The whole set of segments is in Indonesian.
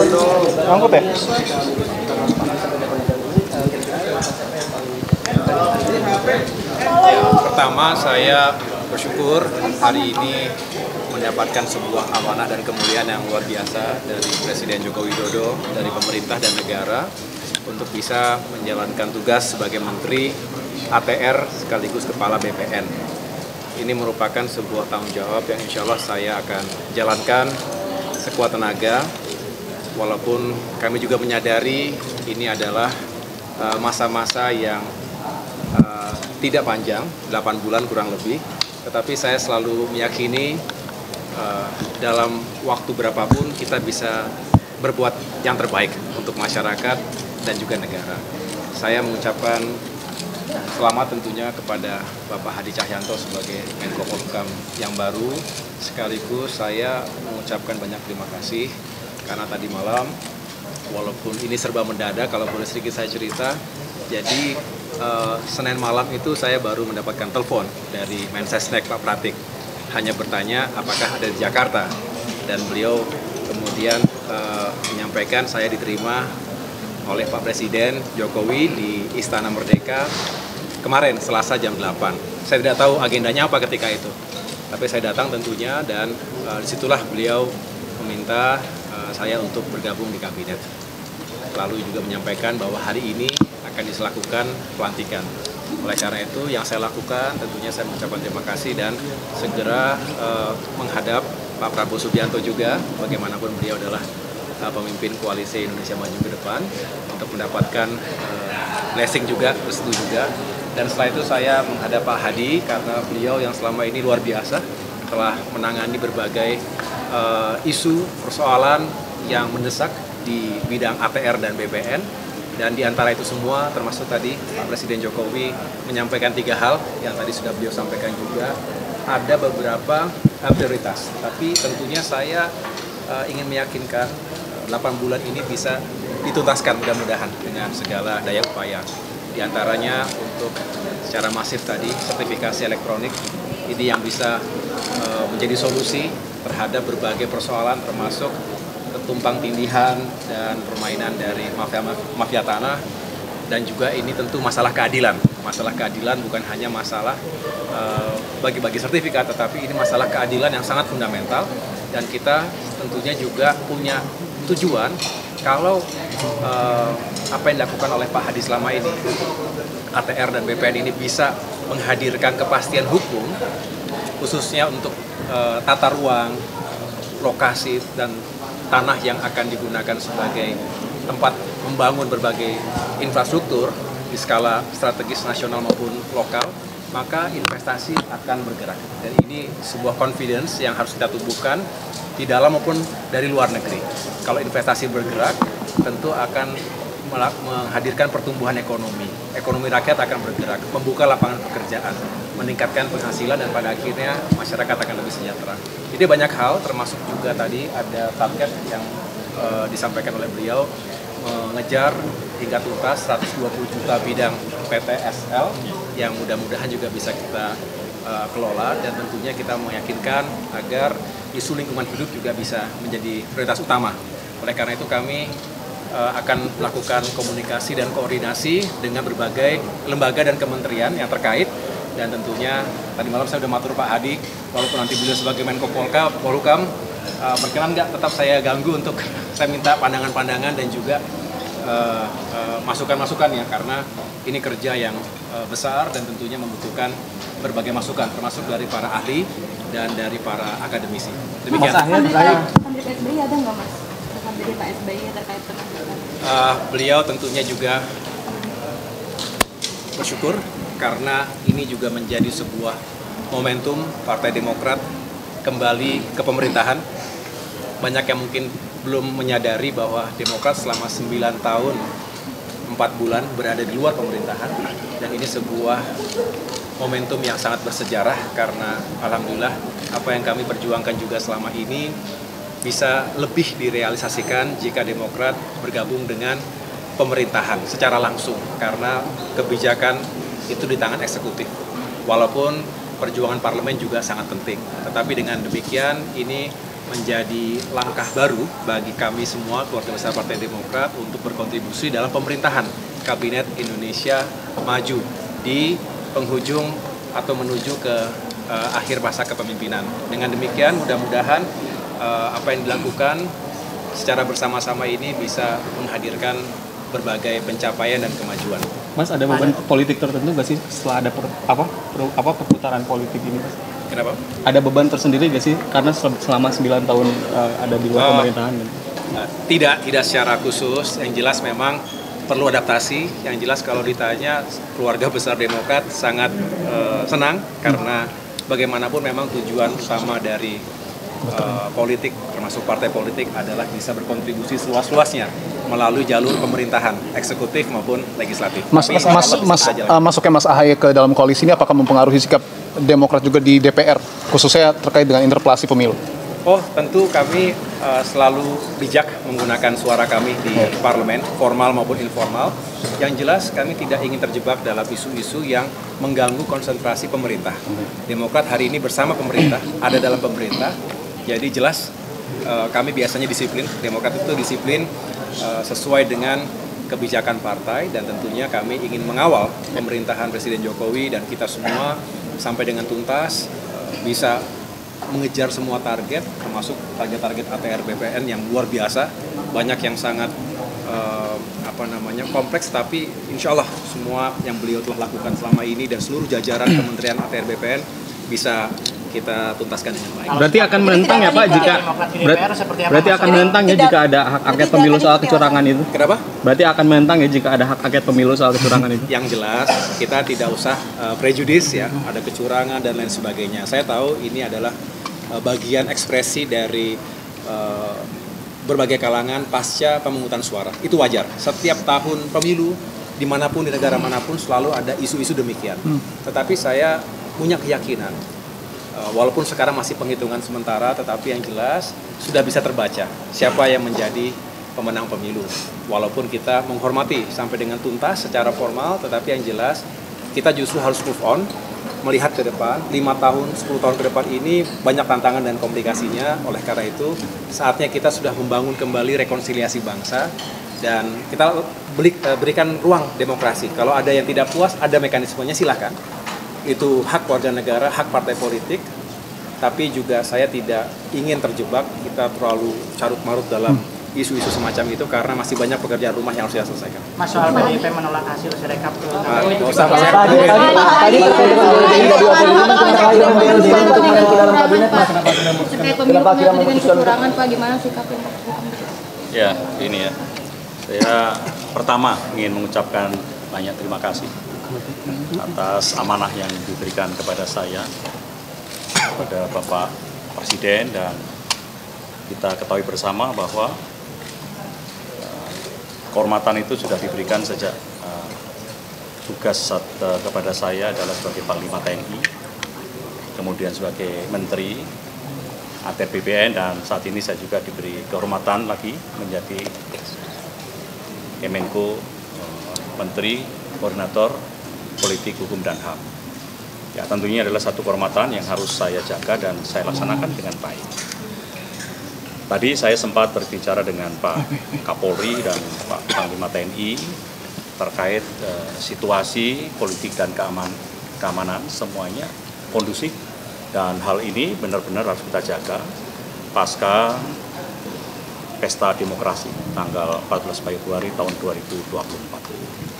Ngangkut ya? Pertama, saya bersyukur hari ini mendapatkan sebuah amanah dan kemuliaan yang luar biasa dari Presiden Joko Widodo, dari pemerintah dan negara untuk bisa menjalankan tugas sebagai Menteri ATR sekaligus Kepala BPN. Ini merupakan sebuah tanggung jawab yang insya Allah saya akan jalankan sekuat tenaga, walaupun kami juga menyadari ini adalah masa-masa yang tidak panjang, 8 bulan kurang lebih, tetapi saya selalu meyakini dalam waktu berapapun kita bisa berbuat yang terbaik untuk masyarakat dan juga negara. Saya mengucapkan selamat tentunya kepada Bapak Hadi Cahyanto sebagai Menko Polhukam yang baru, sekaligus saya mengucapkan banyak terima kasih karena tadi malam, walaupun ini serba mendadak, kalau boleh sedikit saya cerita, jadi Senin malam itu saya baru mendapatkan telepon dari Mensesnek Pak Pratik, hanya bertanya apakah ada di Jakarta, dan beliau kemudian menyampaikan saya diterima oleh Pak Presiden Jokowi di Istana Merdeka kemarin Selasa jam 8. Saya tidak tahu agendanya apa ketika itu, tapi saya datang tentunya, dan disitulah beliau meminta saya untuk bergabung di kabinet. Lalu juga menyampaikan bahwa hari ini akan dilakukan pelantikan. Oleh karena itu yang saya lakukan tentunya saya mengucapkan terima kasih dan segera menghadap Pak Prabowo Subianto juga, bagaimanapun beliau adalah pemimpin koalisi Indonesia Maju ke depan, untuk mendapatkan blessing juga, restu juga. Dan setelah itu saya menghadap Pak Hadi karena beliau yang selama ini luar biasa telah menangani berbagai isu persoalan yang mendesak di bidang ATR dan BPN, dan di antara itu semua termasuk tadi Pak Presiden Jokowi menyampaikan 3 hal yang tadi sudah beliau sampaikan juga. Ada beberapa prioritas, tapi tentunya saya ingin meyakinkan 8 bulan ini bisa dituntaskan mudah-mudahan dengan segala daya upaya. Di antaranya untuk secara masif tadi sertifikasi elektronik ini yang bisa menjadi solusi terhadap berbagai persoalan termasuk tumpang tindihan dan permainan dari mafia tanah, dan juga ini tentu masalah keadilan. Masalah keadilan bukan hanya masalah bagi-bagi sertifikat, tetapi ini masalah keadilan yang sangat fundamental, dan kita tentunya juga punya tujuan kalau apa yang dilakukan oleh Pak Hadi selama ini, ATR dan BPN ini bisa menghadirkan kepastian hukum, khususnya untuk tata ruang, lokasi, dan tanah yang akan digunakan sebagai tempat membangun berbagai infrastruktur di skala strategis nasional maupun lokal, maka investasi akan bergerak. Dan ini sebuah confidence yang harus kita tumbuhkan di dalam maupun dari luar negeri. Kalau investasi bergerak, tentu akan menghadirkan pertumbuhan ekonomi. Ekonomi rakyat akan bergerak, membuka lapangan pekerjaan, meningkatkan penghasilan, dan pada akhirnya masyarakat akan lebih sejahtera. Jadi banyak hal, termasuk juga tadi ada target yang disampaikan oleh beliau, mengejar hingga tuntas 120 juta bidang PTSL yang mudah-mudahan juga bisa kita kelola, dan tentunya kita meyakinkan agar isu lingkungan hidup juga bisa menjadi prioritas utama. Oleh karena itu kami akan melakukan komunikasi dan koordinasi dengan berbagai lembaga dan kementerian yang terkait, dan tentunya tadi malam saya sudah matur Pak Hadi, walaupun nanti beliau sebagai Menko Polhukam berkenan nggak tetap saya ganggu untuk saya minta pandangan-pandangan dan juga masukan-masukannya, karena ini kerja yang besar dan tentunya membutuhkan berbagai masukan, termasuk dari para ahli dan dari para akademisi. Demikian. Kandidat SBY ada nggak Mas? Kandidat Pak SBY terkait dengan beliau tentunya juga bersyukur karena ini juga menjadi sebuah momentum Partai Demokrat kembali ke pemerintahan. Banyak yang mungkin belum menyadari bahwa Demokrat selama 9 tahun 4 bulan berada di luar pemerintahan, dan ini sebuah momentum yang sangat bersejarah karena alhamdulillah apa yang kami perjuangkan juga selama ini bisa lebih direalisasikan jika Demokrat bergabung dengan pemerintahan secara langsung, karena kebijakan itu di tangan eksekutif. Walaupun perjuangan parlemen juga sangat penting, tetapi dengan demikian ini menjadi langkah baru bagi kami semua keluarga besar Partai Demokrat untuk berkontribusi dalam pemerintahan Kabinet Indonesia Maju di penghujung atau menuju ke akhir masa kepemimpinan. Dengan demikian mudah-mudahan apa yang dilakukan secara bersama-sama ini bisa menghadirkan berbagai pencapaian dan kemajuan. Mas, ada beban politik tertentu nggak sih setelah ada perputaran politik ini, Mas? Kenapa? Ada beban tersendiri nggak sih karena selama 9 tahun ada di luar pemerintahan? Tidak secara khusus. Yang jelas memang perlu adaptasi. Yang jelas kalau ditanya keluarga besar Demokrat sangat senang karena bagaimanapun memang tujuan utama dari politik, termasuk partai politik, adalah bisa berkontribusi seluas-luasnya melalui jalur pemerintahan, eksekutif maupun legislatif. Masuknya Mas Ahaye ke dalam koalisi ini apakah mempengaruhi sikap Demokrat juga di DPR, khususnya terkait dengan interpelasi pemilu? Oh, tentu kami selalu bijak menggunakan suara kami di parlemen, formal maupun informal. Yang jelas kami tidak ingin terjebak dalam isu-isu yang mengganggu konsentrasi pemerintah. Demokrat hari ini bersama pemerintah, ada dalam pemerintah. Jadi jelas kami biasanya disiplin, Demokrat itu disiplin sesuai dengan kebijakan partai, dan tentunya kami ingin mengawal pemerintahan Presiden Jokowi dan kita semua sampai dengan tuntas, bisa mengejar semua target, termasuk target-target ATR BPN yang luar biasa, banyak yang sangat kompleks, tapi insya Allah semua yang beliau telah lakukan selama ini dan seluruh jajaran Kementerian ATR BPN bisa kita tuntaskan dengan baik. Berarti akan menentang ya Pak berarti akan menentang ya jika ada hak angket pemilu soal kecurangan itu? Kenapa? Berarti akan menentang ya jika ada hak angket pemilu soal kecurangan itu? Yang jelas kita tidak usah prejudis ya, ada kecurangan dan lain sebagainya. Saya tahu ini adalah bagian ekspresi dari berbagai kalangan pasca pemungutan suara. Itu wajar. Setiap tahun pemilu dimanapun, di negara manapun selalu ada isu-isu demikian. Tetapi saya punya keyakinan, walaupun sekarang masih penghitungan sementara, tetapi yang jelas sudah bisa terbaca siapa yang menjadi pemenang pemilu. Walaupun kita menghormati sampai dengan tuntas secara formal, tetapi yang jelas kita justru harus move on, melihat ke depan. 5 tahun, 10 tahun ke depan ini banyak tantangan dan komplikasinya. Oleh karena itu saatnya kita sudah membangun kembali rekonsiliasi bangsa, dan kita berikan ruang demokrasi. Kalau ada yang tidak puas, ada mekanismenya, silahkan. Itu hak warga negara, hak partai politik, tapi juga saya tidak ingin terjebak kita terlalu carut-marut dalam isu-isu semacam itu, karena masih banyak pekerjaan rumah yang harus kita selesaikan. Mas, soal PDIP menolak hasil Sirekap ke Ya, ini ya. Saya pertama ingin mengucapkan banyak terima kasih atas amanah yang diberikan kepada saya, kepada Bapak Presiden, dan kita ketahui bersama bahwa kehormatan itu sudah diberikan sejak tugas kepada saya adalah sebagai Panglima TNI, kemudian sebagai Menteri ATR BPN, dan saat ini saya juga diberi kehormatan lagi menjadi Kemenko, Menteri Koordinator Politik, Hukum, dan HAM. Ya, tentunya adalah satu kehormatan yang harus saya jaga dan saya laksanakan dengan baik. Tadi saya sempat berbicara dengan Pak Kapolri dan Pak Panglima TNI terkait situasi politik dan keamanan semuanya kondusif, dan hal ini benar-benar harus kita jaga pasca Pesta Demokrasi tanggal 14 Februari tahun 2024.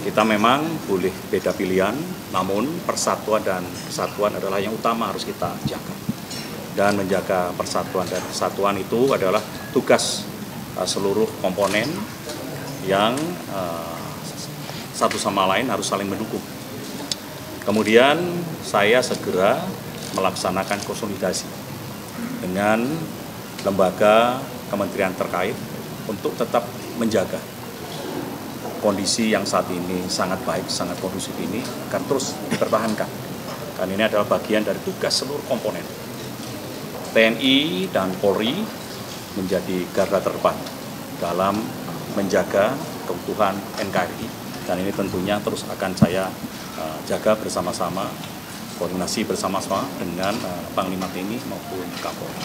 Kita memang boleh beda pilihan, namun persatuan dan kesatuan adalah yang utama harus kita jaga. Dan menjaga persatuan dan kesatuan itu adalah tugas seluruh komponen yang satu sama lain harus saling mendukung. Kemudian saya segera melaksanakan konsolidasi dengan lembaga kementerian terkait untuk tetap menjaga kondisi yang saat ini sangat baik, sangat kondusif ini akan terus dipertahankan. Karena ini adalah bagian dari tugas seluruh komponen. TNI dan Polri menjadi garda terdepan dalam menjaga keutuhan NKRI, dan ini tentunya terus akan saya jaga bersama-sama, koordinasi bersama-sama dengan Panglima TNI maupun Kapolri.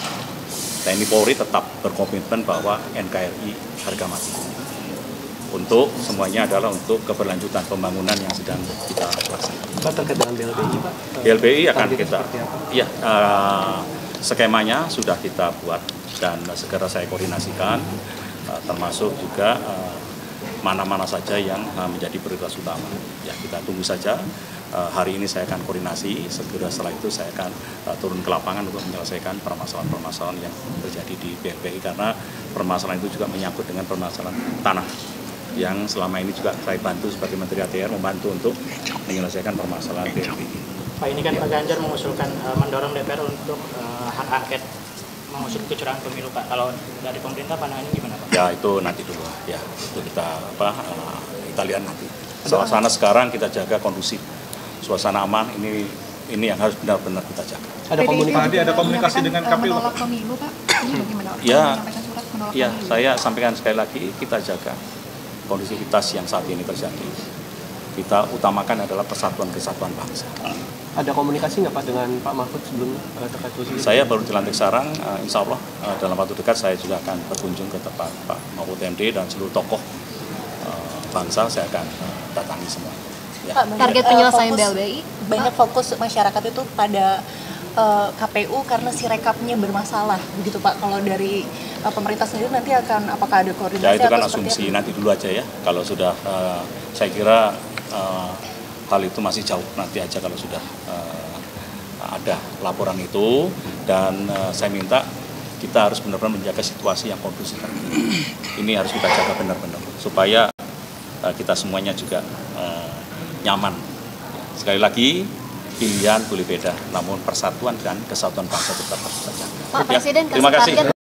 TNI Polri tetap berkomitmen bahwa NKRI harga mati. Untuk semuanya adalah untuk keberlanjutan pembangunan yang sedang kita laksanakan. Pak, terkait dengan BLBI, Pak? BLBI akan kita, ya, skemanya sudah kita buat dan segera saya koordinasikan, termasuk juga mana-mana saja yang menjadi prioritas utama. Ya, kita tunggu saja. Hari ini saya akan koordinasi, segera setelah itu saya akan turun ke lapangan untuk menyelesaikan permasalahan-permasalahan yang terjadi di BLBI, karena permasalahan itu juga menyangkut dengan permasalahan tanah yang selama ini juga saya bantu sebagai Menteri ATR membantu untuk menyelesaikan permasalahan BLBI. Pak, ini kan Pak Ganjar mengusulkan mendorong DPR untuk hak angket mengusut kecurangan pemilu, Pak. Kalau dari pemerintah pandangannya gimana, Pak? Ya, itu nanti dulu ya, itu kita lihat nanti. Suasana sekarang kita jaga kondusif, suasana aman, ini yang harus benar-benar kita jaga. Ada komunikasi dengan KPU. Menolak pemilu, Pak. Ini bagaimana? Ya, Menyampaikan surat menolak ya, pemilu. saya sampaikan sekali lagi, kita jaga kondusivitas yang saat ini terjadi. Kita utamakan adalah persatuan kesatuan bangsa. Ada komunikasi nggak Pak dengan Pak Mahfud sebelumnya terkait posisi? Saya baru dilantik sekarang, insya Allah dalam waktu dekat saya juga akan berkunjung ke tempat Pak Mahfud MD dan seluruh tokoh bangsa saya akan datangi semua. Ya. Pak, target penyelesaian BLBI banyak fokus masyarakat itu pada KPU karena sirekapnya bermasalah, begitu Pak. Kalau dari pemerintah sendiri nanti akan apakah ada koordinasi? Ya, itu kan atau asumsi nanti dulu aja ya. Kalau sudah, saya kira hal itu masih jauh, nanti aja kalau sudah ada laporan itu, dan saya minta kita harus benar-benar menjaga situasi yang kondusif. Ini harus kita jaga benar-benar supaya kita semuanya juga nyaman. Sekali lagi, pilihan boleh beda, namun persatuan dan kesatuan bangsa tetap harus kita jaga. Pak Presiden Terima kasih.